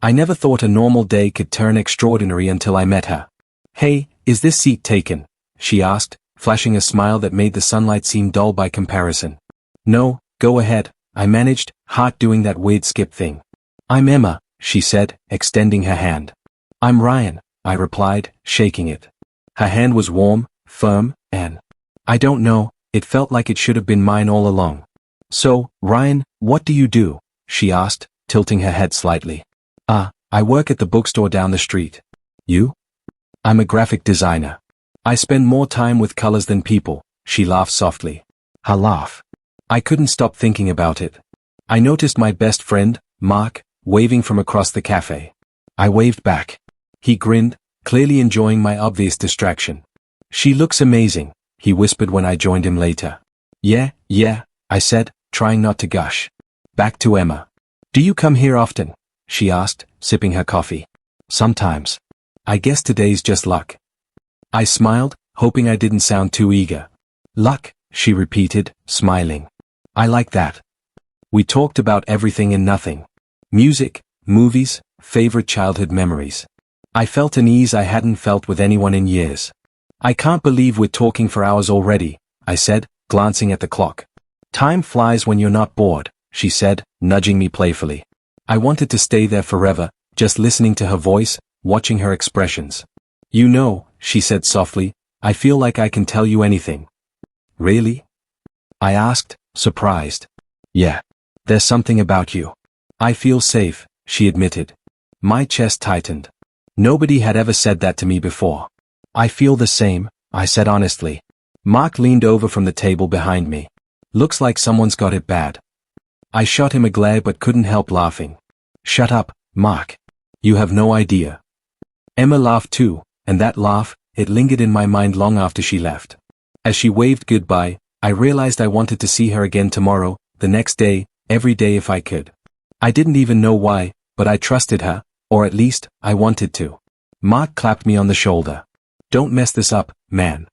I never thought a normal day could turn extraordinary until I met her. "Hey, is this seat taken?" she asked, flashing a smile that made the sunlight seem dull by comparison. "No, go ahead," I managed, heart doing that weird skip thing. "I'm Emma," she said, extending her hand. "I'm Ryan," I replied, shaking it. Her hand was warm, firm, and I don't know, it felt like it should have been mine all along. "So, Ryan, what do you do?" she asked, tilting her head slightly. I work at the bookstore down the street." "You?" "I'm a graphic designer. I spend more time with colors than people," she laughed softly. Her laugh. I couldn't stop thinking about it. I noticed my best friend, Mark, waving from across the cafe. I waved back. He grinned, clearly enjoying my obvious distraction. "She looks amazing," he whispered when I joined him later. Yeah, I said, trying not to gush. Back to Emma. "Do you come here often?" she asked, sipping her coffee. "Sometimes. I guess today's just luck." I smiled, hoping I didn't sound too eager. "Luck," she repeated, smiling. "I like that." We talked about everything and nothing. Music, movies, favorite childhood memories. I felt an ease I hadn't felt with anyone in years. "I can't believe we're talking for hours already," I said, glancing at the clock. "Time flies when you're not bored," she said, nudging me playfully. I wanted to stay there forever, just listening to her voice, watching her expressions. "You know," she said softly, "I feel like I can tell you anything." "Really?" I asked, surprised. "Yeah. There's something about you. I feel safe," she admitted. My chest tightened. Nobody had ever said that to me before. "I feel the same," I said honestly. Mark leaned over from the table behind me. "Looks like someone's got it bad." I shot him a glare but couldn't help laughing. "Shut up, Mark. You have no idea." Emma laughed too, and that laugh, it lingered in my mind long after she left. As she waved goodbye, I realized I wanted to see her again tomorrow, the next day, every day if I could. I didn't even know why, but I trusted her, or at least, I wanted to. Mark clapped me on the shoulder. "Don't mess this up, man."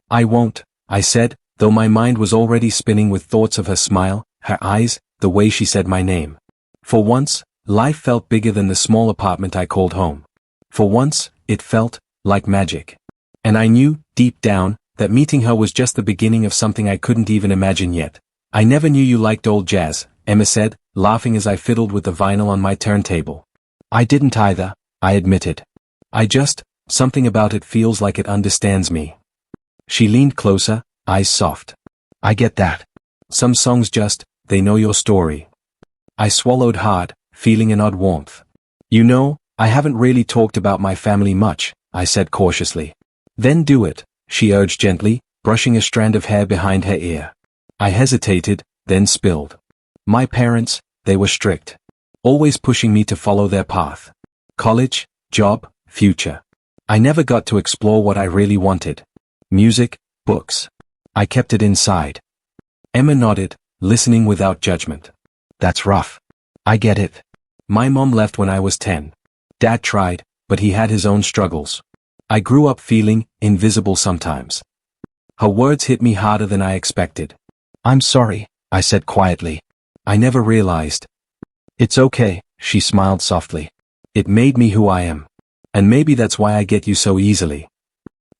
"I won't," I said, though my mind was already spinning with thoughts of her smile, her eyes, the way she said my name. For once, life felt bigger than the small apartment I called home. For once, it felt like magic. And I knew, deep down, that meeting her was just the beginning of something I couldn't even imagine yet. "I never knew you liked old jazz," Emma said, laughing as I fiddled with the vinyl on my turntable. "I didn't either," I admitted. Something about it feels like it understands me." She leaned closer, eyes soft. "I get that. Some songs they know your story." I swallowed hard, feeling an odd warmth. "You know, I haven't really talked about my family much," I said cautiously. "Then do it," she urged gently, brushing a strand of hair behind her ear. I hesitated, then spilled. My parents, they were strict. Always pushing me to follow their path. College, job, future. I never got to explore what I really wanted. Music, books. I kept it inside. Emma nodded, listening without judgment. "That's rough. I get it. My mom left when I was 10. Dad tried, but he had his own struggles. I grew up feeling invisible sometimes." Her words hit me harder than I expected. "I'm sorry," I said quietly. "I never realized." "It's okay," she smiled softly. "It made me who I am. And maybe that's why I get you so easily."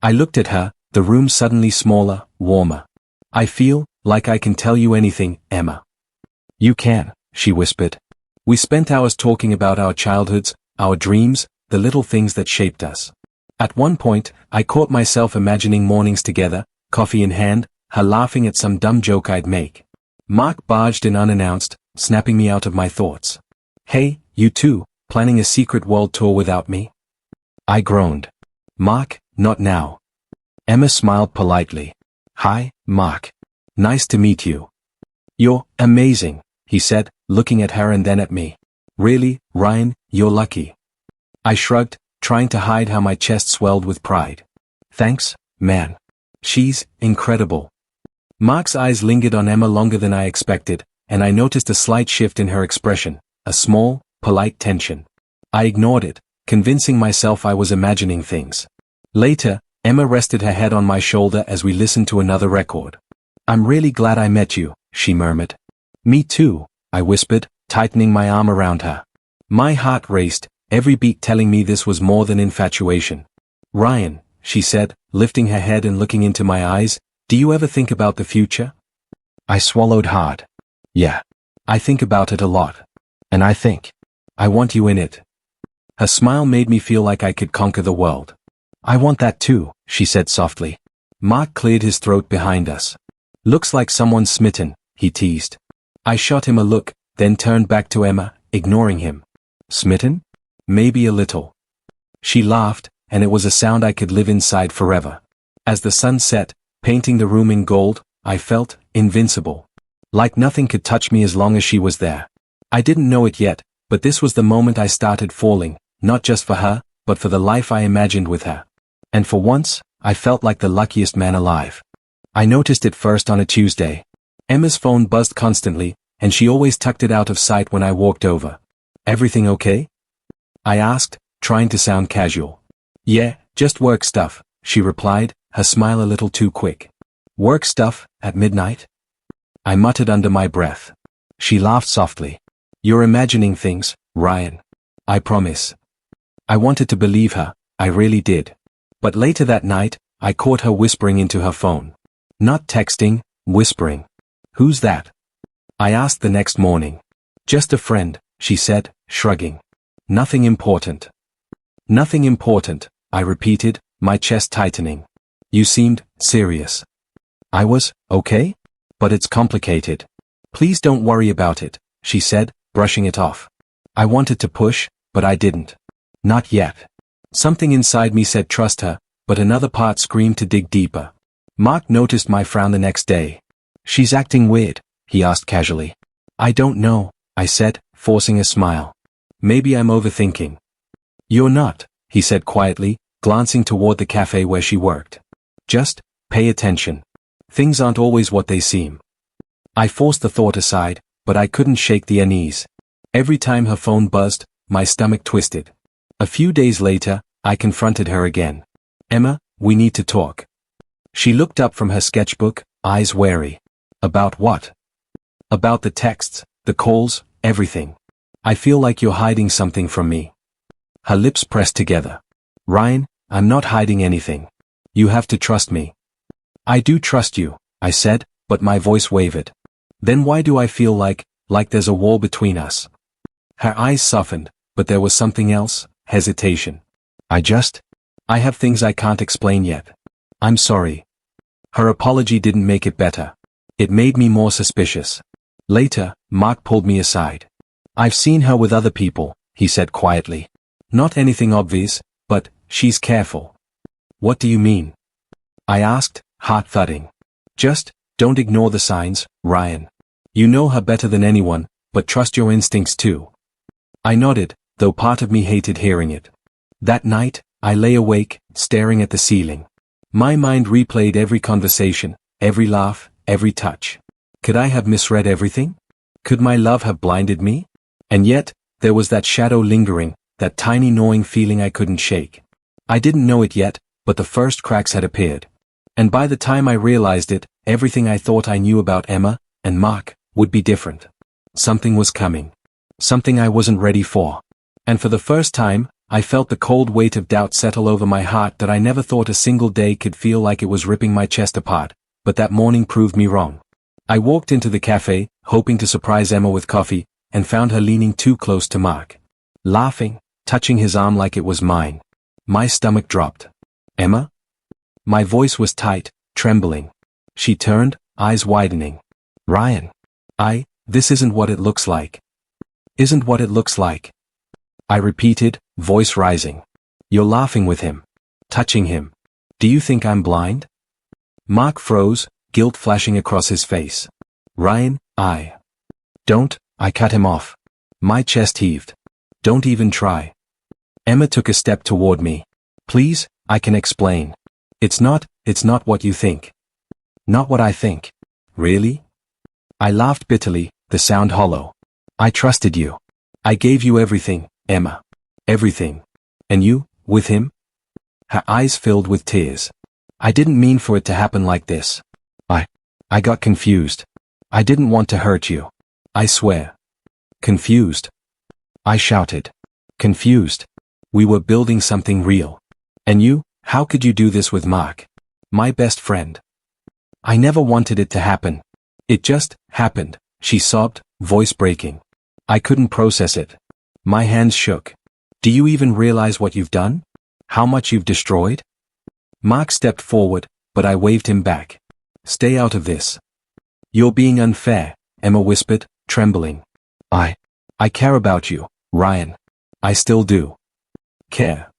I looked at her, the room suddenly smaller, warmer. "I feel like I can tell you anything, Emma." "You can," she whispered. We spent hours talking about our childhoods, our dreams, the little things that shaped us. At one point, I caught myself imagining mornings together, coffee in hand, her laughing at some dumb joke I'd make. Mark barged in unannounced, snapping me out of my thoughts. "Hey, you too, planning a secret world tour without me?" I groaned. "Mark, not now." Emma smiled politely. "Hi, Mark. Nice to meet you." "You're amazing," he said, looking at her and then at me. "Really, Ryan, you're lucky." I shrugged, trying to hide how my chest swelled with pride. "Thanks, man. She's incredible." Mark's eyes lingered on Emma longer than I expected, and I noticed a slight shift in her expression, a small, polite tension. I ignored it, convincing myself I was imagining things. Later, Emma rested her head on my shoulder as we listened to another record. "I'm really glad I met you," she murmured. "Me too," I whispered, tightening my arm around her. My heart raced, every beat telling me this was more than infatuation. Ryan, she said, lifting her head and looking into my eyes, do you ever think about the future? I swallowed hard. Yeah. I think about it a lot. And I think I want you in it. Her smile made me feel like I could conquer the world. I want that too, she said softly. Mark cleared his throat behind us. Looks like someone's smitten, he teased. I shot him a look, then turned back to Emma, ignoring him. Smitten? Maybe a little. She laughed, and it was a sound I could live inside forever. As the sun set, painting the room in gold, I felt invincible. Like nothing could touch me as long as she was there. I didn't know it yet, but this was the moment I started falling, not just for her, but for the life I imagined with her. And for once, I felt like the luckiest man alive. I noticed it first on a Tuesday. Emma's phone buzzed constantly, and she always tucked it out of sight when I walked over. Everything okay? I asked, trying to sound casual. Yeah, just work stuff, she replied, her smile a little too quick. Work stuff, at midnight? I muttered under my breath. She laughed softly. You're imagining things, Ryan. I promise. I wanted to believe her, I really did. But later that night, I caught her whispering into her phone. Not texting, whispering. Who's that? I asked the next morning. Just a friend, she said, shrugging. Nothing important. Nothing important, I repeated, my chest tightening. You seemed serious. I was, okay? But it's complicated. Please don't worry about it, she said, brushing it off. I wanted to push, but I didn't. Not yet. Something inside me said trust her, but another part screamed to dig deeper. Mark noticed my frown the next day. She's acting weird, he asked casually. I don't know, I said, forcing a smile. Maybe I'm overthinking. You're not, he said quietly, glancing toward the cafe where she worked. Just pay attention. Things aren't always what they seem. I forced the thought aside, but I couldn't shake the unease. Every time her phone buzzed, my stomach twisted. A few days later, I confronted her again. Emma, we need to talk. She looked up from her sketchbook, eyes wary. About what? About the texts, the calls, everything. I feel like you're hiding something from me. Her lips pressed together. Ryan, I'm not hiding anything. You have to trust me. I do trust you, I said, but my voice wavered. Then why do I feel like there's a wall between us? Her eyes softened, but there was something else, hesitation. I have things I can't explain yet. I'm sorry. Her apology didn't make it better. It made me more suspicious. Later, Mark pulled me aside. I've seen her with other people, he said quietly. Not anything obvious, but she's careful. What do you mean? I asked, heart thudding. Just don't ignore the signs, Ryan. You know her better than anyone, but trust your instincts too. I nodded, though part of me hated hearing it. That night, I lay awake, staring at the ceiling. My mind replayed every conversation, every laugh, every touch. Could I have misread everything? Could my love have blinded me? And yet, there was that shadow lingering, that tiny gnawing feeling I couldn't shake. I didn't know it yet, but the first cracks had appeared. And by the time I realized it, everything I thought I knew about Emma and Mark would be different. Something was coming. Something I wasn't ready for. And for the first time, I felt the cold weight of doubt settle over my heart that I never thought a single day could feel like it was ripping my chest apart, but that morning proved me wrong. I walked into the cafe, hoping to surprise Emma with coffee, and found her leaning too close to Mark. Laughing, touching his arm like it was mine. My stomach dropped. Emma? My voice was tight, trembling. She turned, eyes widening. Ryan. This isn't what it looks like. Isn't what it looks like. I repeated, voice rising. You're laughing with him. Touching him. Do you think I'm blind? Mark froze, guilt flashing across his face. Ryan, don't, I cut him off. My chest heaved. Don't even try. Emma took a step toward me. Please, I can explain. It's not what you think. Not what I think. Really? I laughed bitterly, the sound hollow. I trusted you. I gave you everything, Emma. Everything. And you, with him? Her eyes filled with tears. I didn't mean for it to happen like this. I got confused. I didn't want to hurt you. I swear. Confused. I shouted. Confused. We were building something real. And you, how could you do this with Mark? My best friend. I never wanted it to happen. It just happened, she sobbed, voice breaking. I couldn't process it. My hands shook. Do you even realize what you've done? How much you've destroyed? Mark stepped forward, but I waved him back. Stay out of this. You're being unfair, Emma whispered, trembling. I care about you, Ryan. I still do. Care.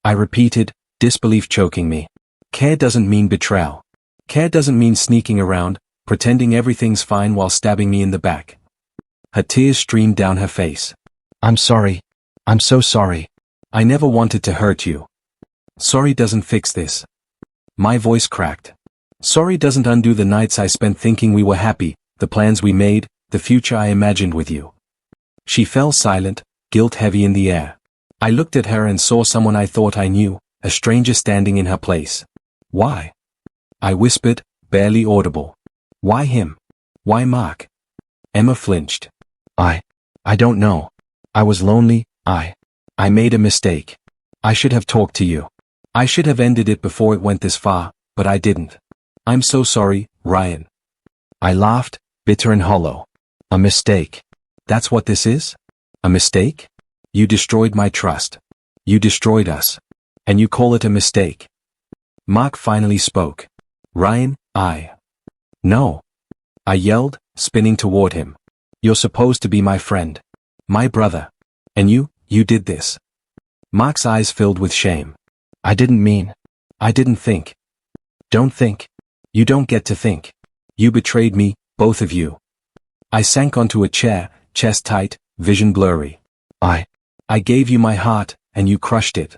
I repeated, disbelief choking me. Care doesn't mean betrayal. Care doesn't mean sneaking around, pretending everything's fine while stabbing me in the back. Her tears streamed down her face. I'm sorry. I'm so sorry. I never wanted to hurt you. Sorry doesn't fix this. My voice cracked. Sorry doesn't undo the nights I spent thinking we were happy, the plans we made, the future I imagined with you. She fell silent, guilt heavy in the air. I looked at her and saw someone I thought I knew, a stranger standing in her place. Why? I whispered, barely audible. Why him? Why Mark? Emma flinched. I don't know. I was lonely, I made a mistake. I should have talked to you. I should have ended it before it went this far, but I didn't. I'm so sorry, Ryan. I laughed, bitter and hollow. A mistake. That's what this is? A mistake? You destroyed my trust. You destroyed us. And you call it a mistake. Mark finally spoke. Ryan, No. I yelled, spinning toward him. You're supposed to be my friend. My brother. And you did this. Mark's eyes filled with shame. I didn't mean. I didn't think. Don't think. You don't get to think. You betrayed me, both of you. I sank onto a chair, chest tight, vision blurry. I gave you my heart, and you crushed it.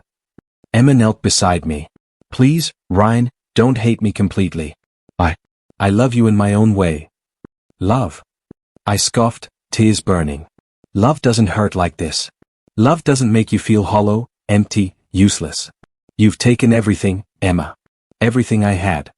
Emma knelt beside me. Please, Ryan, don't hate me completely. I love you in my own way. Love. I scoffed, tears burning. Love doesn't hurt like this. Love doesn't make you feel hollow, empty, useless. You've taken everything, Emma. Everything I had.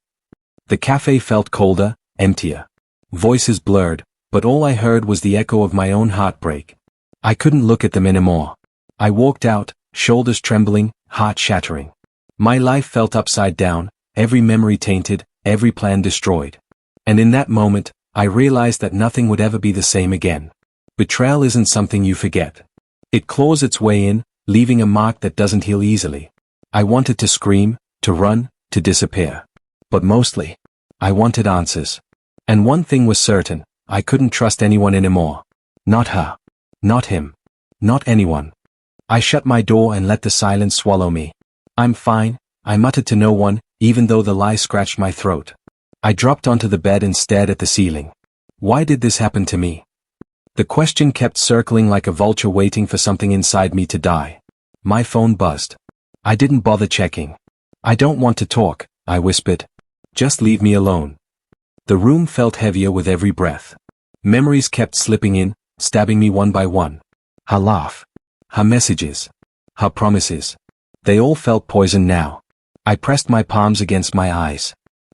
The cafe felt colder, emptier. Voices blurred, but all I heard was the echo of my own heartbreak. I couldn't look at them anymore. I walked out, shoulders trembling, heart shattering. My life felt upside down, every memory tainted, every plan destroyed. And in that moment, I realized that nothing would ever be the same again. Betrayal isn't something you forget. It claws its way in, leaving a mark that doesn't heal easily. I wanted to scream, to run, to disappear. But mostly, I wanted answers. And one thing was certain, I couldn't trust anyone anymore. Not her. Not him. Not anyone. I shut my door and let the silence swallow me. I'm fine, I muttered to no one, even though the lie scratched my throat. I dropped onto the bed and stared at the ceiling. Why did this happen to me? The question kept circling like a vulture waiting for something inside me to die. My phone buzzed. I didn't bother checking. I don't want to talk, I whispered. Just leave me alone. The room felt heavier with every breath. Memories kept slipping in, stabbing me one by one. Her laugh. Her messages. Her promises. They all felt poison now. I pressed my palms against my eyes.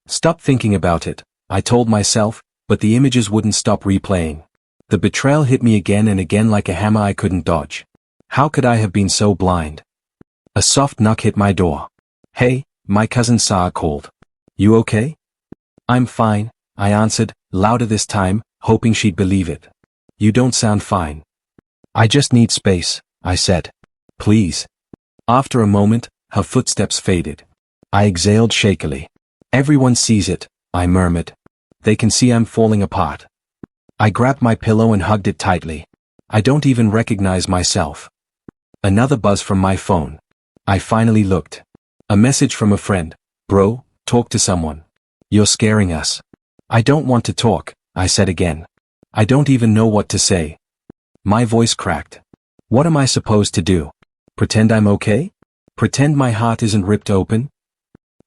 Stop thinking about it, I told myself, but the images wouldn't stop replaying. The betrayal hit me again and again like a hammer I couldn't dodge. How could I have been so blind? A soft knock hit my door. Hey, my cousin Sarah called. You okay? I'm fine, I answered, louder this time, hoping she'd believe it. You don't sound fine. I just need space, I said. Please. After a moment, her footsteps faded. I exhaled shakily. Everyone sees it, I murmured. They can see I'm falling apart. I grabbed my pillow and hugged it tightly. I don't even recognize myself. Another buzz from my phone. I finally looked. A message from a friend. Bro, talk to someone. You're scaring us. I don't want to talk, I said again. I don't even know what to say. My voice cracked. What am I supposed to do? Pretend I'm okay? Pretend my heart isn't ripped open?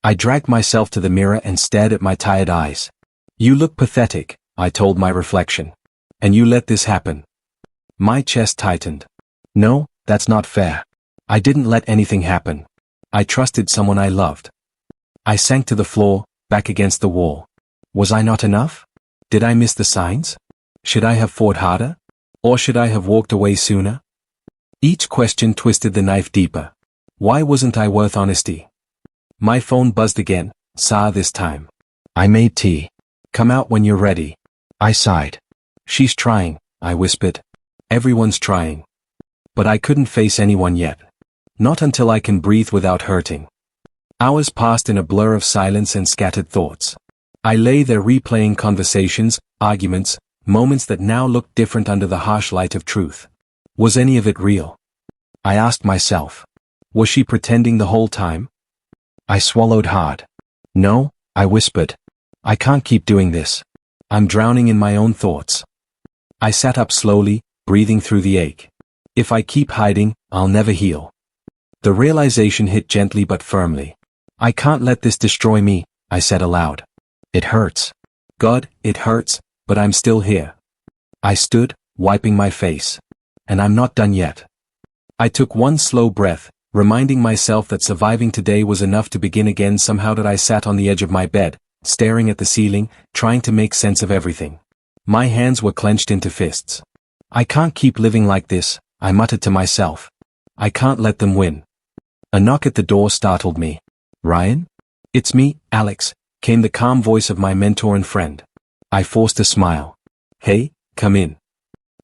I dragged myself to the mirror and stared at my tired eyes. You look pathetic, I told my reflection. And you let this happen. My chest tightened. No, that's not fair. I didn't let anything happen. I trusted someone I loved. I sank to the floor, back against the wall. Was I not enough? Did I miss the signs? Should I have fought harder? Or should I have walked away sooner? Each question twisted the knife deeper. Why wasn't I worth honesty? My phone buzzed again, Sa this time. I made tea. Come out when you're ready. I sighed. She's trying, I whispered. Everyone's trying. But I couldn't face anyone yet. Not until I can breathe without hurting. Hours passed in a blur of silence and scattered thoughts. I lay there replaying conversations, arguments, moments that now looked different under the harsh light of truth. Was any of it real? I asked myself. Was she pretending the whole time? I swallowed hard. No, I whispered. I can't keep doing this. I'm drowning in my own thoughts. I sat up slowly, breathing through the ache. If I keep hiding, I'll never heal. The realization hit gently but firmly. I can't let this destroy me, I said aloud. It hurts. God, it hurts, but I'm still here. I stood, wiping my face. And I'm not done yet. I took one slow breath, reminding myself that surviving today was enough to begin again. Somehow that I sat on the edge of my bed, staring at the ceiling, trying to make sense of everything. My hands were clenched into fists. I can't keep living like this, I muttered to myself. I can't let them win. A knock at the door startled me. Ryan? It's me, Alex, came the calm voice of my mentor and friend. I forced a smile. Hey, come in.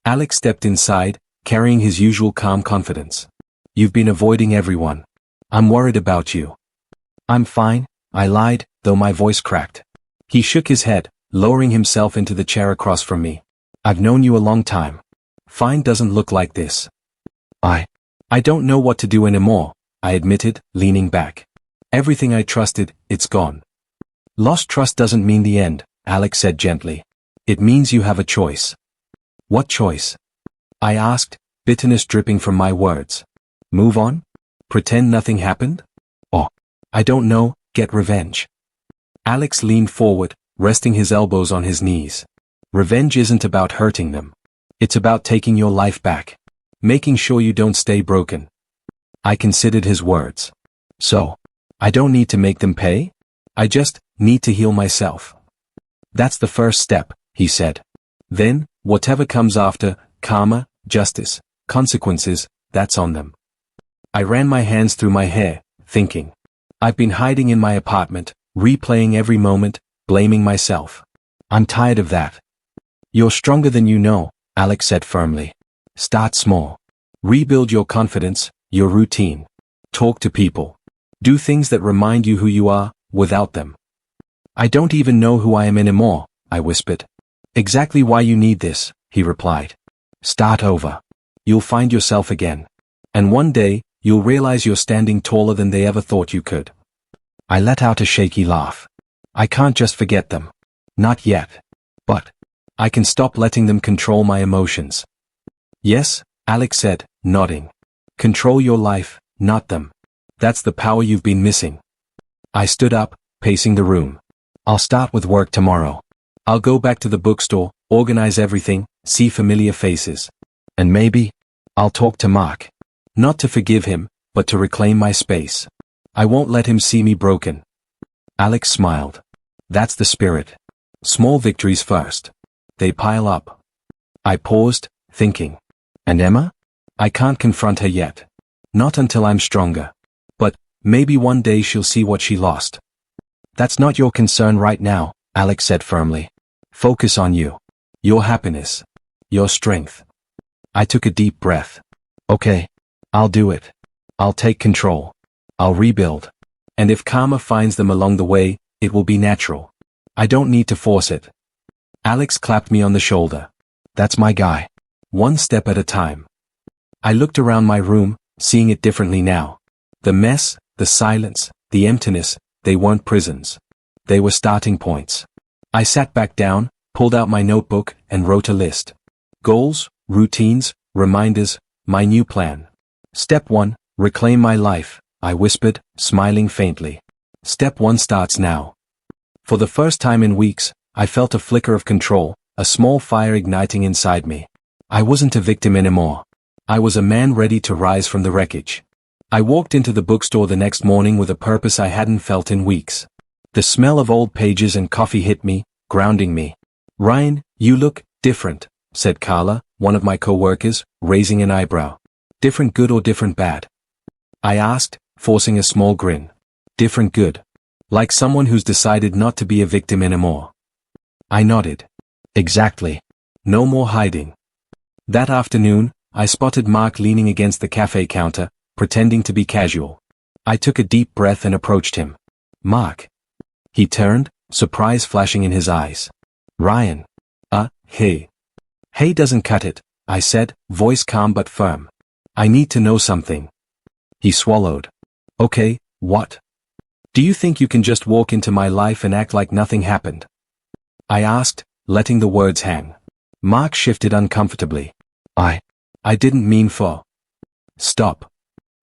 Alex stepped inside, carrying his usual calm confidence. You've been avoiding everyone. I'm worried about you. I'm fine, I lied, though my voice cracked. He shook his head, lowering himself into the chair across from me. I've known you a long time. Fine doesn't look like this. I don't know what to do anymore, I admitted, leaning back. Everything I trusted, it's gone. Lost trust doesn't mean the end, Alex said gently. It means you have a choice. What choice? I asked, bitterness dripping from my words. Move on? Pretend nothing happened? Or, I don't know, get revenge. Alex leaned forward, resting his elbows on his knees. Revenge isn't about hurting them. It's about taking your life back. Making sure you don't stay broken. I considered his words. So, I don't need to make them pay? I just need to heal myself. That's the first step, he said. Then, whatever comes after, karma, justice, consequences, that's on them. I ran my hands through my hair, thinking. I've been hiding in my apartment, replaying every moment, blaming myself. I'm tired of that. You're stronger than you know, Alex said firmly. Start small. Rebuild your confidence, your routine. Talk to people. Do things that remind you who you are, without them. I don't even know who I am anymore, I whispered. Exactly why you need this, he replied. Start over. You'll find yourself again. And one day, you'll realize you're standing taller than they ever thought you could. I let out a shaky laugh. I can't just forget them. Not yet. But I can stop letting them control my emotions. Yes, Alex said, nodding. Control your life, not them. That's the power you've been missing. I stood up, pacing the room. I'll start with work tomorrow. I'll go back to the bookstore, organize everything, see familiar faces. And maybe, I'll talk to Mark. Not to forgive him, but to reclaim my space. I won't let him see me broken. Alex smiled. That's the spirit. Small victories first. They pile up. I paused, thinking. And Emma? I can't confront her yet. Not until I'm stronger. But, maybe one day she'll see what she lost. That's not your concern right now, Alex said firmly. Focus on you. Your happiness. Your strength. I took a deep breath. Okay. I'll do it. I'll take control. I'll rebuild. And if karma finds them along the way, it will be natural. I don't need to force it. Alex clapped me on the shoulder. That's my guy. One step at a time. I looked around my room, seeing it differently now. The mess, the silence, the emptiness, they weren't prisons. They were starting points. I sat back down, pulled out my notebook, and wrote a list. Goals, routines, reminders, my new plan. Step 1, reclaim my life, I whispered, smiling faintly. Step 1 starts now. For the first time in weeks, I felt a flicker of control, a small fire igniting inside me. I wasn't a victim anymore. I was a man ready to rise from the wreckage. I walked into the bookstore the next morning with a purpose I hadn't felt in weeks. The smell of old pages and coffee hit me, grounding me. Ryan, you look different, said Carla, one of my co-workers, raising an eyebrow. Different good or different bad? I asked, forcing a small grin. Different good. Like someone who's decided not to be a victim anymore. I nodded. Exactly. No more hiding. That afternoon, I spotted Mark leaning against the cafe counter, pretending to be casual. I took a deep breath and approached him. Mark. He turned, surprise flashing in his eyes. Ryan. Hey. Hey doesn't cut it, I said, voice calm but firm. I need to know something. He swallowed. Okay, what? Do you think you can just walk into my life and act like nothing happened? I asked, letting the words hang. Mark shifted uncomfortably. I didn't mean for. Stop.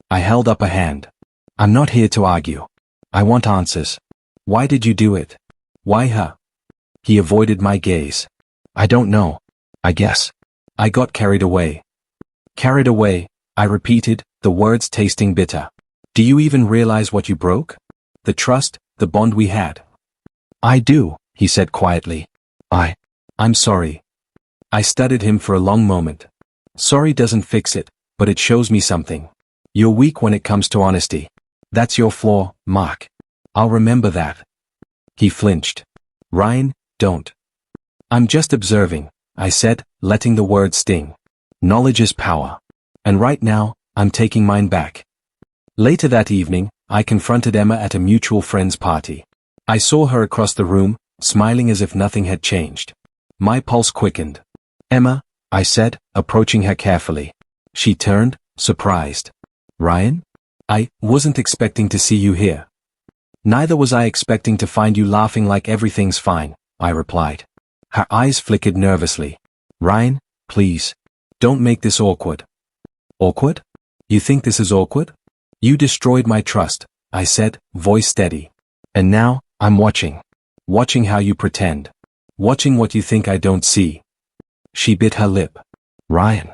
I held up a hand. I'm not here to argue. I want answers. Why did you do it? Why her? He avoided my gaze. I don't know. I guess. I got carried away. Carried away, I repeated, the words tasting bitter. Do you even realize what you broke? The trust, the bond we had. I do, he said quietly. I'm sorry. I studied him for a long moment. Sorry doesn't fix it, but it shows me something. You're weak when it comes to honesty. That's your flaw, Mark. I'll remember that. He flinched. Ryan, don't. I'm just observing, I said, letting the words sting. Knowledge is power. And right now, I'm taking mine back. Later that evening, I confronted Emma at a mutual friend's party. I saw her across the room, smiling as if nothing had changed. My pulse quickened. Emma, I said, approaching her carefully. She turned, surprised. Ryan? I wasn't expecting to see you here. Neither was I expecting to find you laughing like everything's fine, I replied. Her eyes flickered nervously. Ryan, please. Don't make this awkward. Awkward? You think this is awkward? You destroyed my trust, I said, voice steady. And now, I'm watching. Watching how you pretend. Watching what you think I don't see. She bit her lip. Ryan.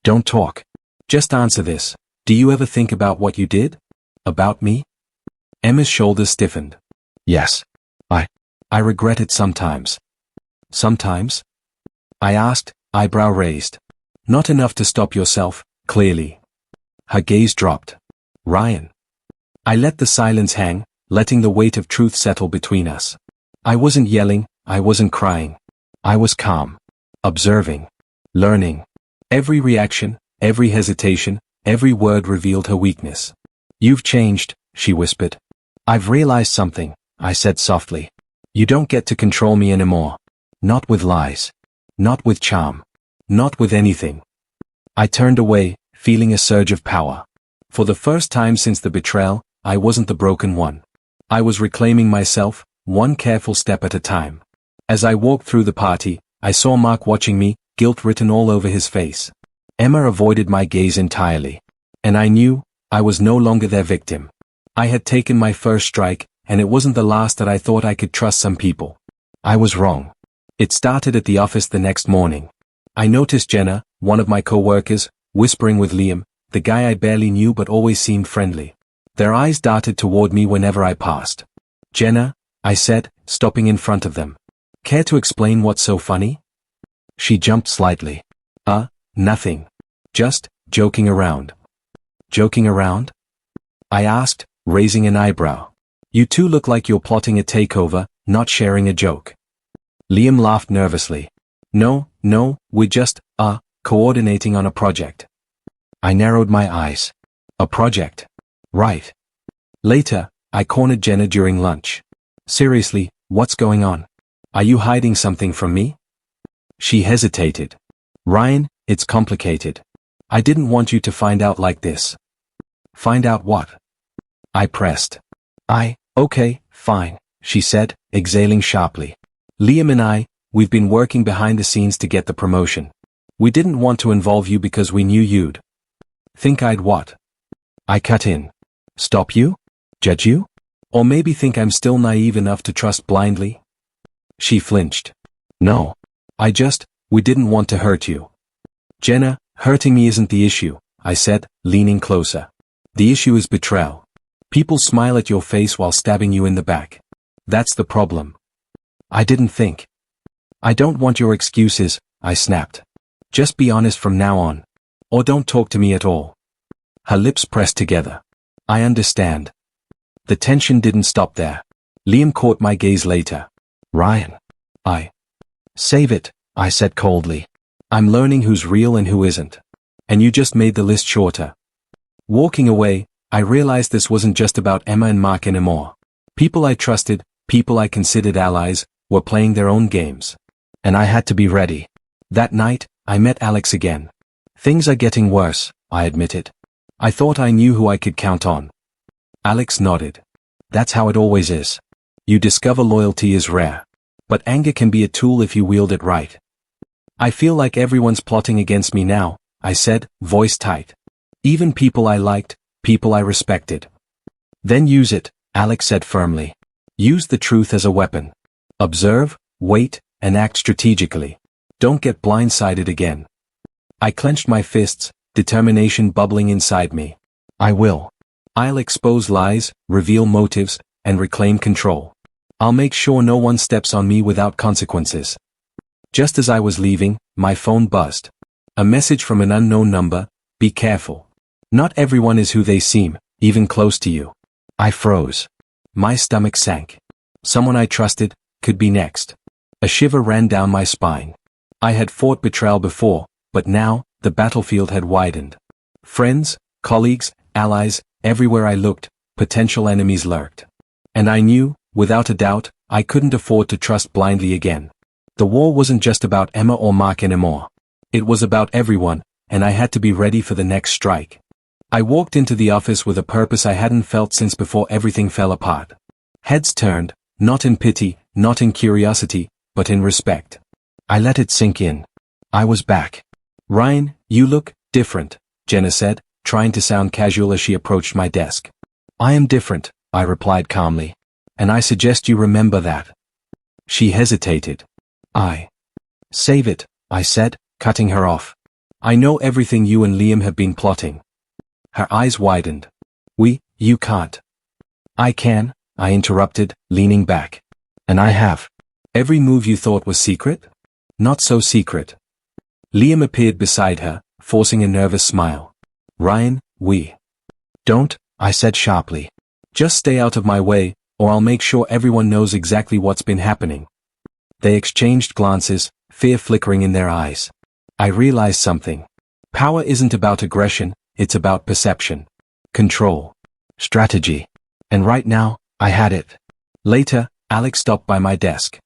Don't talk. Just answer this. Do you ever think about what you did? About me? Emma's shoulders stiffened. Yes. I regret it sometimes. Sometimes? I asked, eyebrow raised. Not enough to stop yourself, clearly. Her gaze dropped. Ryan. I let the silence hang, letting the weight of truth settle between us. I wasn't yelling, I wasn't crying. I was calm. Observing. Learning. Every reaction, every hesitation, every word revealed her weakness. You've changed, she whispered. I've realized something, I said softly. You don't get to control me anymore. Not with lies. Not with charm. Not with anything. I turned away, feeling a surge of power. For the first time since the betrayal, I wasn't the broken one. I was reclaiming myself, one careful step at a time. As I walked through the party, I saw Mark watching me, guilt written all over his face. Emma avoided my gaze entirely. And I knew, I was no longer their victim. I had taken my first strike, and it wasn't the last that I thought I could trust some people. I was wrong. It started at the office the next morning. I noticed Jenna, one of my co-workers, whispering with Liam, the guy I barely knew but always seemed friendly. Their eyes darted toward me whenever I passed. Jenna, I said, stopping in front of them. Care to explain what's so funny? She jumped slightly. Nothing. Just, joking around. Joking around? I asked, raising an eyebrow. You two look like you're plotting a takeover, not sharing a joke. Liam laughed nervously. No, we're just, coordinating on a project. I narrowed my eyes. A project. Right. Later, I cornered Jenna during lunch. Seriously, what's going on? Are you hiding something from me? She hesitated. Ryan, it's complicated. I didn't want you to find out like this. Find out what? I pressed. Okay, fine, she said, exhaling sharply. Liam and we've been working behind the scenes to get the promotion. We didn't want to involve you because we knew you'd. Think I'd what? I cut in. Stop you? Judge you? Or maybe think I'm still naive enough to trust blindly? She flinched. No. We didn't want to hurt you. Jenna, hurting me isn't the issue, I said, leaning closer. The issue is betrayal. People smile at your face while stabbing you in the back. That's the problem. I didn't think. I don't want your excuses, I snapped. Just be honest from now on. Or don't talk to me at all. Her lips pressed together. I understand. The tension didn't stop there. Liam caught my gaze later. Ryan. Save it, I said coldly. I'm learning who's real and who isn't. And you just made the list shorter. Walking away, I realized this wasn't just about Emma and Mark anymore. People I trusted, people I considered allies, were playing their own games. And I had to be ready. That night, I met Alex again. Things are getting worse, I admitted. I thought I knew who I could count on. Alex nodded. That's how it always is. You discover loyalty is rare. But anger can be a tool if you wield it right. I feel like everyone's plotting against me now, I said, voice tight. Even people I liked, people I respected. Then use it, Alex said firmly. Use the truth as a weapon. Observe, wait, and act strategically. Don't get blindsided again. I clenched my fists, determination bubbling inside me. I will. I'll expose lies, reveal motives, and reclaim control. I'll make sure no one steps on me without consequences. Just as I was leaving, my phone buzzed. A message from an unknown number, be careful. Not everyone is who they seem, even close to you. I froze. My stomach sank. Someone I trusted, could be next. A shiver ran down my spine. I had fought betrayal before, but now, the battlefield had widened. Friends, colleagues, allies, everywhere I looked, potential enemies lurked. And I knew, without a doubt, I couldn't afford to trust blindly again. The war wasn't just about Emma or Mark anymore. It was about everyone, and I had to be ready for the next strike. I walked into the office with a purpose I hadn't felt since before everything fell apart. Heads turned, not in pity, not in curiosity, but in respect. I let it sink in. I was back. Ryan, you look different, Jenna said, trying to sound casual as she approached my desk. I am different, I replied calmly. And I suggest you remember that. She hesitated. Save it, I said, cutting her off. I know everything you and Liam have been plotting. Her eyes widened. You can't. I can, I interrupted, leaning back. And I have. Every move you thought was secret? Not so secret. Liam appeared beside her, forcing a nervous smile. Ryan, don't, I said sharply. Just stay out of my way, or I'll make sure everyone knows exactly what's been happening. They exchanged glances, fear flickering in their eyes. I realized something. Power isn't about aggression, it's about perception. Control. Strategy. And right now, I had it. Later, Alex stopped by my desk.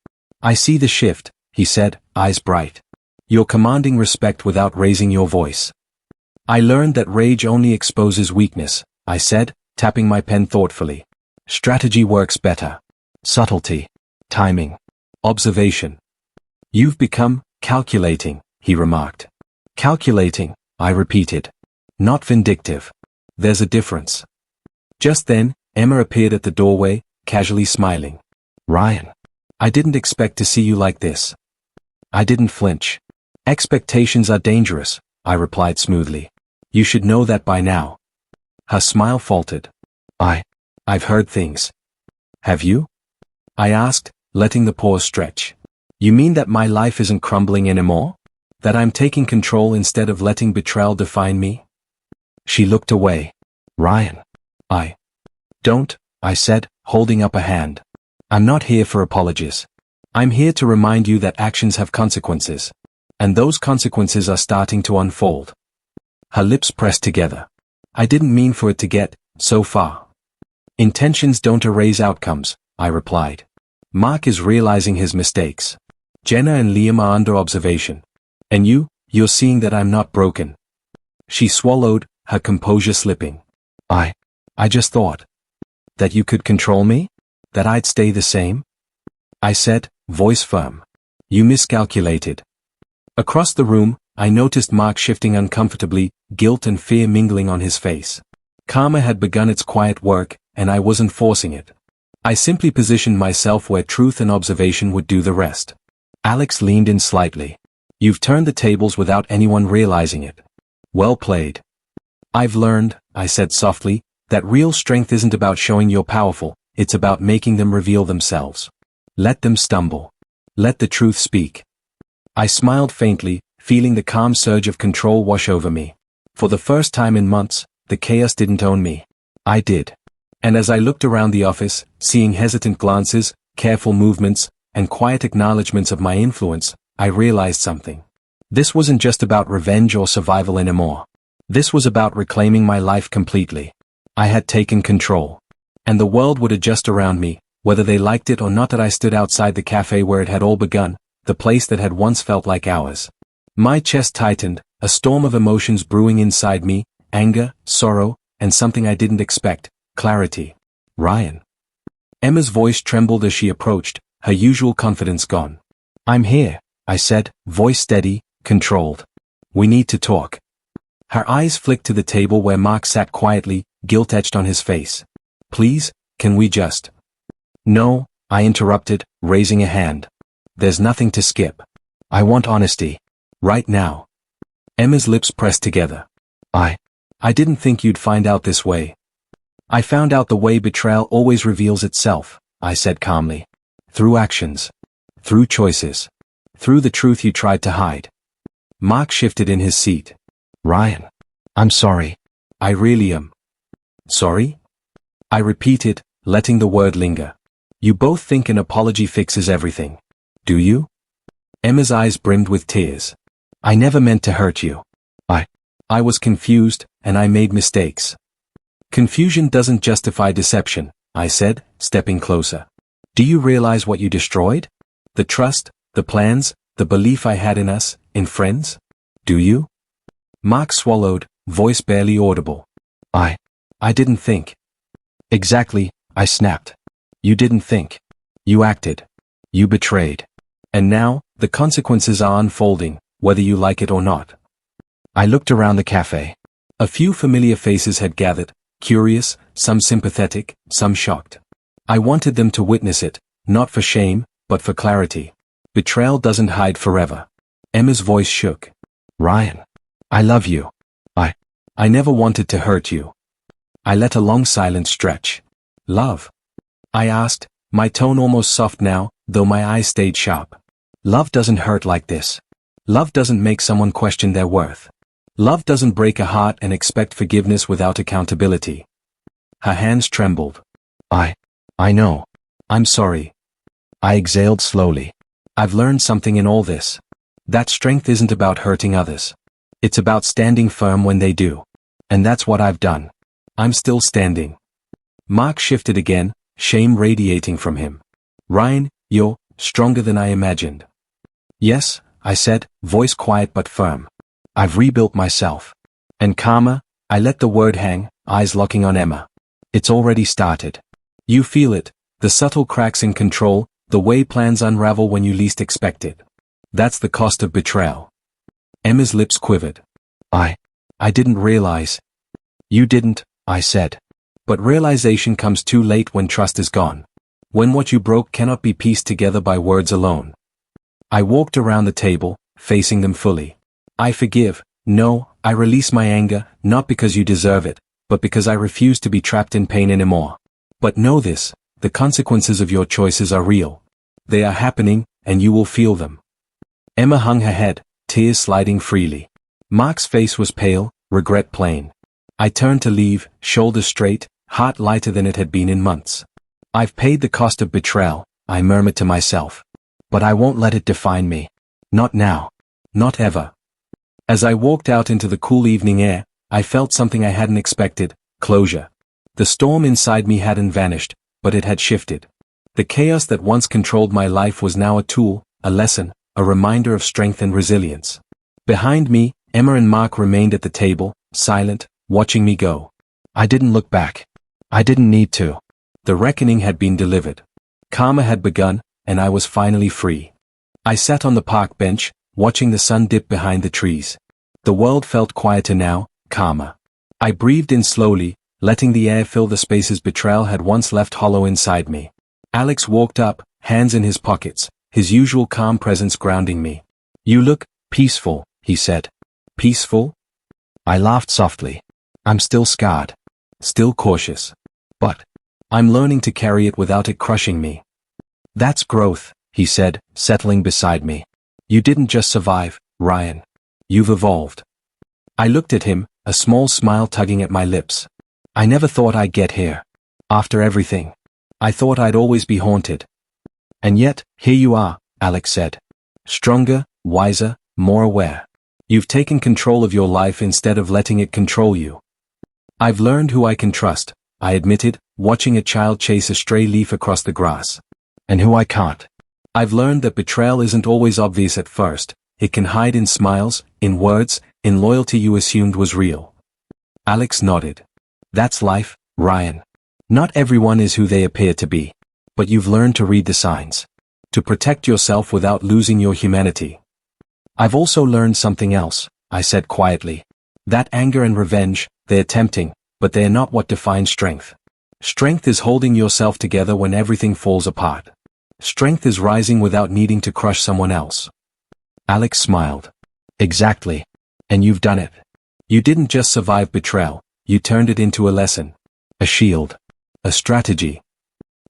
I see the shift, he said, eyes bright. You're commanding respect without raising your voice. I learned that rage only exposes weakness, I said, tapping my pen thoughtfully. Strategy works better. Subtlety. Timing. Observation. You've become calculating, he remarked. Calculating, I repeated. Not vindictive. There's a difference. Just then, Emma appeared at the doorway, casually smiling. Ryan. I didn't expect to see you like this. I didn't flinch. Expectations are dangerous, I replied smoothly. You should know that by now. Her smile faltered. I've heard things. Have you? I asked, letting the pause stretch. You mean that my life isn't crumbling anymore? That I'm taking control instead of letting betrayal define me? She looked away. Ryan. Don't, I said, holding up a hand. I'm not here for apologies. I'm here to remind you that actions have consequences. And those consequences are starting to unfold. Her lips pressed together. I didn't mean for it to get so far. Intentions don't erase outcomes, I replied. Mark is realizing his mistakes. Jenna and Liam are under observation. And you're seeing that I'm not broken. She swallowed, her composure slipping. I just thought. That you could control me? That I'd stay the same? I said, voice firm. You miscalculated. Across the room, I noticed Mark shifting uncomfortably, guilt and fear mingling on his face. Karma had begun its quiet work, and I wasn't forcing it. I simply positioned myself where truth and observation would do the rest. Alex leaned in slightly. You've turned the tables without anyone realizing it. Well played. I've learned, I said softly, that real strength isn't about showing you're powerful, it's about making them reveal themselves. Let them stumble. Let the truth speak. I smiled faintly, feeling the calm surge of control wash over me. For the first time in months, the chaos didn't own me. I did. And as I looked around the office, seeing hesitant glances, careful movements, and quiet acknowledgments of my influence, I realized something. This wasn't just about revenge or survival anymore. This was about reclaiming my life completely. I had taken control. And the world would adjust around me, whether they liked it or not. That I stood outside the cafe where it had all begun, the place that had once felt like ours. My chest tightened, a storm of emotions brewing inside me, anger, sorrow, and something I didn't expect, clarity. Ryan. Emma's voice trembled as she approached, her usual confidence gone. I'm here, I said, voice steady, controlled. We need to talk. Her eyes flicked to the table where Mark sat quietly, guilt etched on his face. Please, can we just... No, I interrupted, raising a hand. There's nothing to skip. I want honesty. Right now. Emma's lips pressed together. I didn't think you'd find out this way. I found out the way betrayal always reveals itself, I said calmly. Through actions. Through choices. Through the truth you tried to hide. Mark shifted in his seat. Ryan. I'm sorry. I really am. Sorry? I repeated, letting the word linger. You both think an apology fixes everything. Do you? Emma's eyes brimmed with tears. I never meant to hurt you. I was confused, and I made mistakes. Confusion doesn't justify deception, I said, stepping closer. Do you realize what you destroyed? The trust, the plans, the belief I had in us, in friends? Do you? Mark swallowed, voice barely audible. I didn't think. Exactly, I snapped. You didn't think. You acted. You betrayed. And now, the consequences are unfolding, whether you like it or not. I looked around the cafe. A few familiar faces had gathered, curious, some sympathetic, some shocked. I wanted them to witness it, not for shame, but for clarity. Betrayal doesn't hide forever. Emma's voice shook. Ryan. I love you. I never wanted to hurt you. I let a long silence stretch. Love? I asked, my tone almost soft now, though my eyes stayed sharp. Love doesn't hurt like this. Love doesn't make someone question their worth. Love doesn't break a heart and expect forgiveness without accountability. Her hands trembled. I know. I'm sorry. I exhaled slowly. I've learned something in all this. That strength isn't about hurting others. It's about standing firm when they do. And that's what I've done. I'm still standing. Mark shifted again, shame radiating from him. Ryan, you're stronger than I imagined. Yes, I said, voice quiet but firm. I've rebuilt myself. And calmer, I let the word hang, eyes locking on Emma. It's already started. You feel it, the subtle cracks in control, the way plans unravel when you least expect it. That's the cost of betrayal. Emma's lips quivered. I didn't realize. You didn't, I said. But realization comes too late when trust is gone. When what you broke cannot be pieced together by words alone. I walked around the table, facing them fully. I forgive, no, I release my anger, not because you deserve it, but because I refuse to be trapped in pain anymore. But know this, the consequences of your choices are real. They are happening, and you will feel them. Emma hung her head, tears sliding freely. Mark's face was pale, regret plain. I turned to leave, shoulders straight, heart lighter than it had been in months. I've paid the cost of betrayal, I murmured to myself. But I won't let it define me. Not now. Not ever. As I walked out into the cool evening air, I felt something I hadn't expected, closure. The storm inside me hadn't vanished, but it had shifted. The chaos that once controlled my life was now a tool, a lesson, a reminder of strength and resilience. Behind me, Emma and Mark remained at the table, silent, watching me go. I didn't look back. I didn't need to. The reckoning had been delivered. Karma had begun, and I was finally free. I sat on the park bench, watching the sun dip behind the trees. The world felt quieter now, calmer. I breathed in slowly, letting the air fill the spaces betrayal had once left hollow inside me. Alex walked up, hands in his pockets, his usual calm presence grounding me. You look peaceful, he said. Peaceful? I laughed softly. I'm still scarred. Still cautious. But I'm learning to carry it without it crushing me. That's growth, he said, settling beside me. You didn't just survive, Ryan. You've evolved. I looked at him, a small smile tugging at my lips. I never thought I'd get here. After everything. I thought I'd always be haunted. And yet, here you are, Alex said. Stronger, wiser, more aware. You've taken control of your life instead of letting it control you. I've learned who I can trust, I admitted, watching a child chase a stray leaf across the grass. And who I can't. I've learned that betrayal isn't always obvious at first. It can hide in smiles, in words, in loyalty you assumed was real. Alex nodded. That's life, Ryan. Not everyone is who they appear to be. But you've learned to read the signs. To protect yourself without losing your humanity. I've also learned something else, I said quietly. That anger and revenge, they're tempting, but they're not what defines strength. Strength is holding yourself together when everything falls apart. Strength is rising without needing to crush someone else. Alex smiled. Exactly. And you've done it. You didn't just survive betrayal, you turned it into a lesson. A shield. A strategy.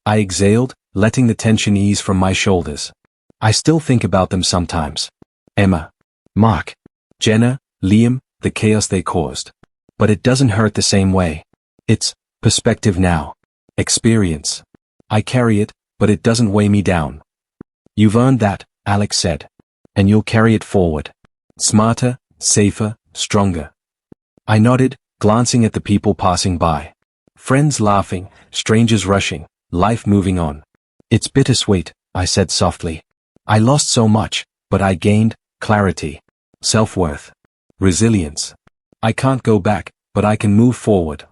I exhaled, letting the tension ease from my shoulders. I still think about them sometimes. Emma. Mark. Jenna, Liam, the chaos they caused. But it doesn't hurt the same way. It's perspective now. Experience. I carry it, but it doesn't weigh me down. You've earned that, Alex said. And you'll carry it forward. Smarter, safer, stronger. I nodded, glancing at the people passing by. Friends laughing, strangers rushing, life moving on. It's bittersweet, I said softly. I lost so much, but I gained clarity, self-worth, resilience. I can't go back, but I can move forward.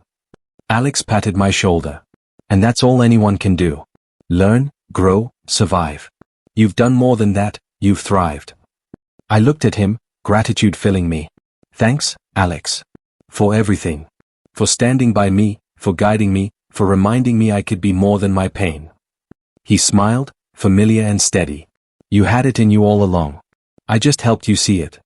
Alex patted my shoulder. And that's all anyone can do. Learn, grow, survive. You've done more than that, you've thrived. I looked at him, gratitude filling me. Thanks, Alex. For everything. For standing by me, for guiding me, for reminding me I could be more than my pain. He smiled, familiar and steady. You had it in you all along. I just helped you see it.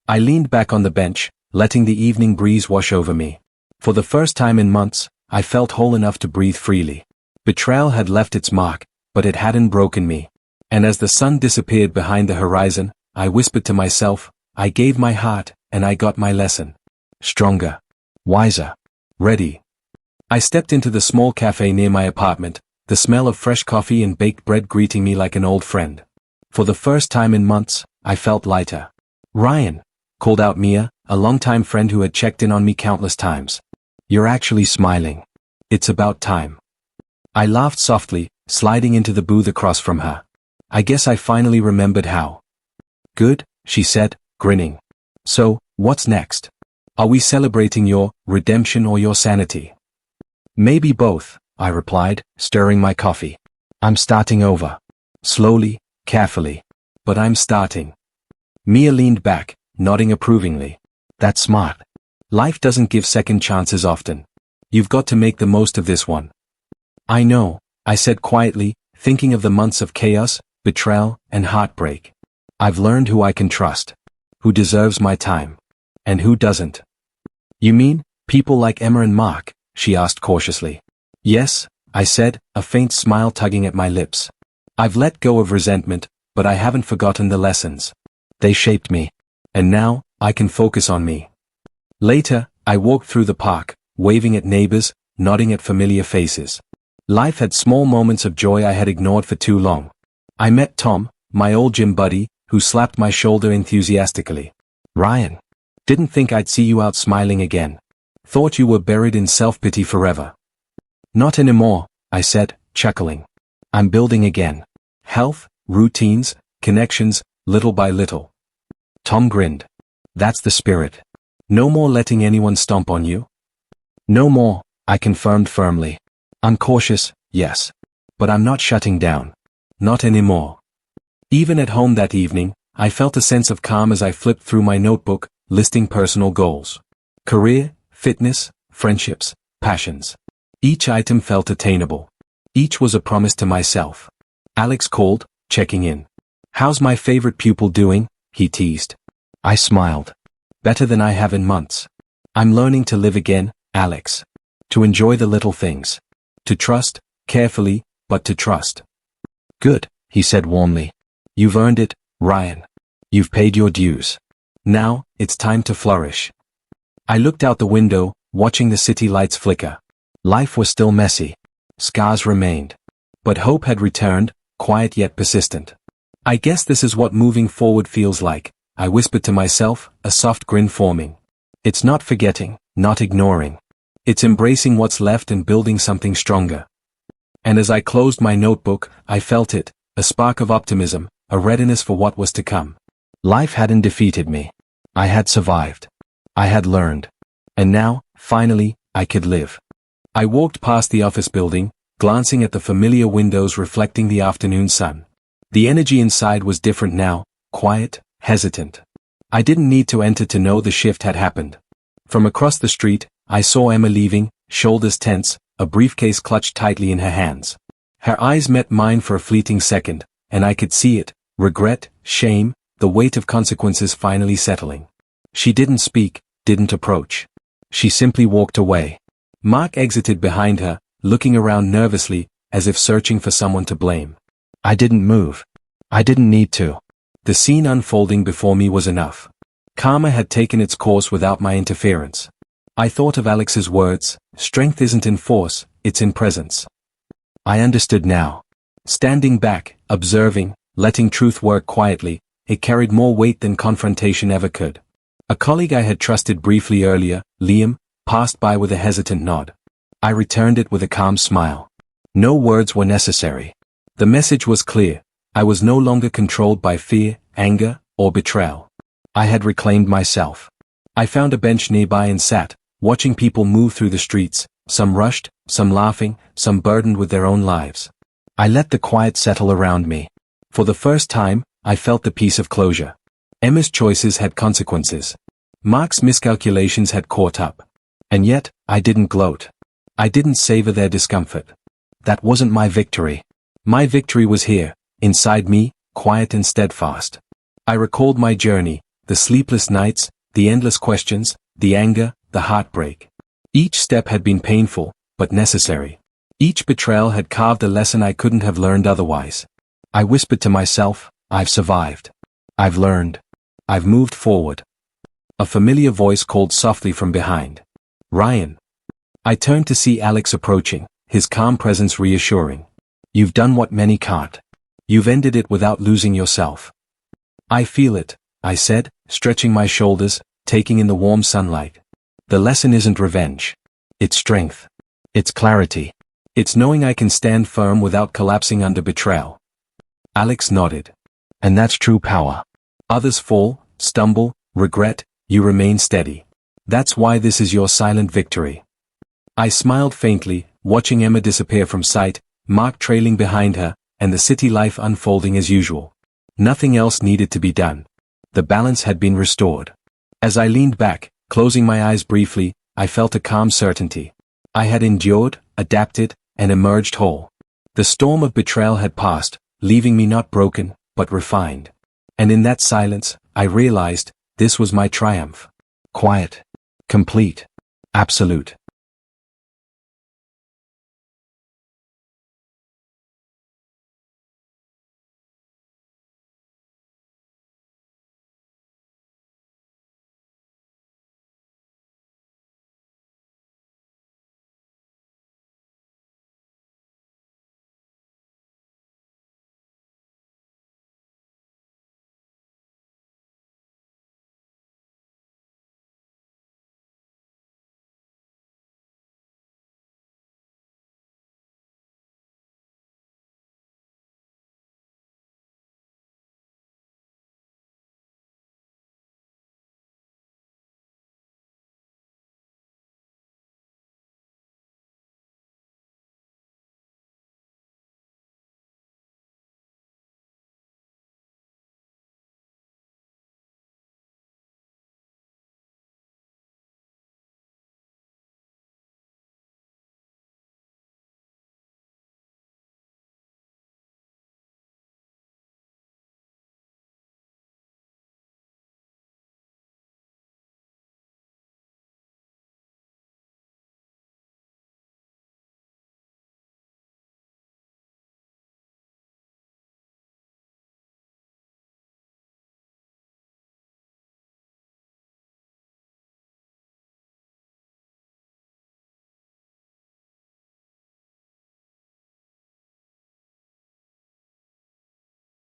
I leaned back on the bench, letting the evening breeze wash over me. For the first time in months, I felt whole enough to breathe freely. Betrayal had left its mark, but it hadn't broken me. And as the sun disappeared behind the horizon, I whispered to myself, I gave my heart, and I got my lesson. Stronger. Wiser. Ready. I stepped into the small cafe near my apartment, the smell of fresh coffee and baked bread greeting me like an old friend. For the first time in months, I felt lighter. Ryan, called out Mia, a longtime friend who had checked in on me countless times. You're actually smiling. It's about time. I laughed softly, sliding into the booth across from her. I guess I finally remembered how. Good, she said, grinning. So, what's next? Are we celebrating your redemption or your sanity? Maybe both, I replied, stirring my coffee. I'm starting over. Slowly, carefully. But I'm starting. Mia leaned back, nodding approvingly. That's smart. Life doesn't give second chances often. You've got to make the most of this one. I know, I said quietly, thinking of the months of chaos, betrayal, and heartbreak. I've learned who I can trust. Who deserves my time. And who doesn't. You mean, people like Emma and Mark? She asked cautiously. Yes, I said, a faint smile tugging at my lips. I've let go of resentment, but I haven't forgotten the lessons. They shaped me. And now, I can focus on me. Later, I walked through the park, waving at neighbors, nodding at familiar faces. Life had small moments of joy I had ignored for too long. I met Tom, my old gym buddy, who slapped my shoulder enthusiastically. Ryan. Didn't think I'd see you out smiling again. Thought you were buried in self-pity forever. Not anymore, I said, chuckling. I'm building again. Health, routines, connections, little by little. Tom grinned. That's the spirit. No more letting anyone stomp on you? No more, I confirmed firmly. I'm cautious, yes. But I'm not shutting down. Not anymore. Even at home that evening, I felt a sense of calm as I flipped through my notebook, listing personal goals. Career, fitness, friendships, passions. Each item felt attainable. Each was a promise to myself. Alex called, checking in. How's my favorite pupil doing? He teased. I smiled. Better than I have in months. I'm learning to live again, Alex. To enjoy the little things. To trust, carefully, but to trust. Good, he said warmly. You've earned it, Ryan. You've paid your dues. Now, it's time to flourish. I looked out the window, watching the city lights flicker. Life was still messy. Scars remained. But hope had returned, quiet yet persistent. I guess this is what moving forward feels like, I whispered to myself, a soft grin forming. It's not forgetting, not ignoring. It's embracing what's left and building something stronger. And as I closed my notebook, I felt it, a spark of optimism, a readiness for what was to come. Life hadn't defeated me. I had survived. I had learned. And now, finally, I could live. I walked past the office building, glancing at the familiar windows reflecting the afternoon sun. The energy inside was different now, quiet, hesitant. I didn't need to enter to know the shift had happened. From across the street, I saw Emma leaving, shoulders tense, a briefcase clutched tightly in her hands. Her eyes met mine for a fleeting second, and I could see it, regret, shame, the weight of consequences finally settling. She didn't speak, didn't approach. She simply walked away. Mark exited behind her, looking around nervously, as if searching for someone to blame. I didn't move. I didn't need to. The scene unfolding before me was enough. Karma had taken its course without my interference. I thought of Alex's words, strength isn't in force, it's in presence. I understood now. Standing back, observing, letting truth work quietly, it carried more weight than confrontation ever could. A colleague I had trusted briefly earlier, Liam, passed by with a hesitant nod. I returned it with a calm smile. No words were necessary. The message was clear. I was no longer controlled by fear, anger, or betrayal. I had reclaimed myself. I found a bench nearby and sat, watching people move through the streets, some rushed, some laughing, some burdened with their own lives. I let the quiet settle around me. For the first time, I felt the peace of closure. Emma's choices had consequences. Mark's miscalculations had caught up. And yet, I didn't gloat. I didn't savor their discomfort. That wasn't my victory. My victory was here, inside me, quiet and steadfast. I recalled my journey, the sleepless nights, the endless questions, the anger, the heartbreak. Each step had been painful, but necessary. Each betrayal had carved a lesson I couldn't have learned otherwise. I whispered to myself, I've survived. I've learned. I've moved forward. A familiar voice called softly from behind. Ryan. I turned to see Alex approaching, his calm presence reassuring. You've done what many can't. You've ended it without losing yourself. I feel it, I said, stretching my shoulders, taking in the warm sunlight. The lesson isn't revenge. It's strength. It's clarity. It's knowing I can stand firm without collapsing under betrayal. Alex nodded. And that's true power. Others fall, stumble, regret, you remain steady. That's why this is your silent victory. I smiled faintly, watching Emma disappear from sight, Mark trailing behind her, and the city life unfolding as usual. Nothing else needed to be done. The balance had been restored. As I leaned back, closing my eyes briefly, I felt a calm certainty. I had endured, adapted, and emerged whole. The storm of betrayal had passed, leaving me not broken, but refined. And in that silence, I realized, this was my triumph. Quiet. Complete. Absolute.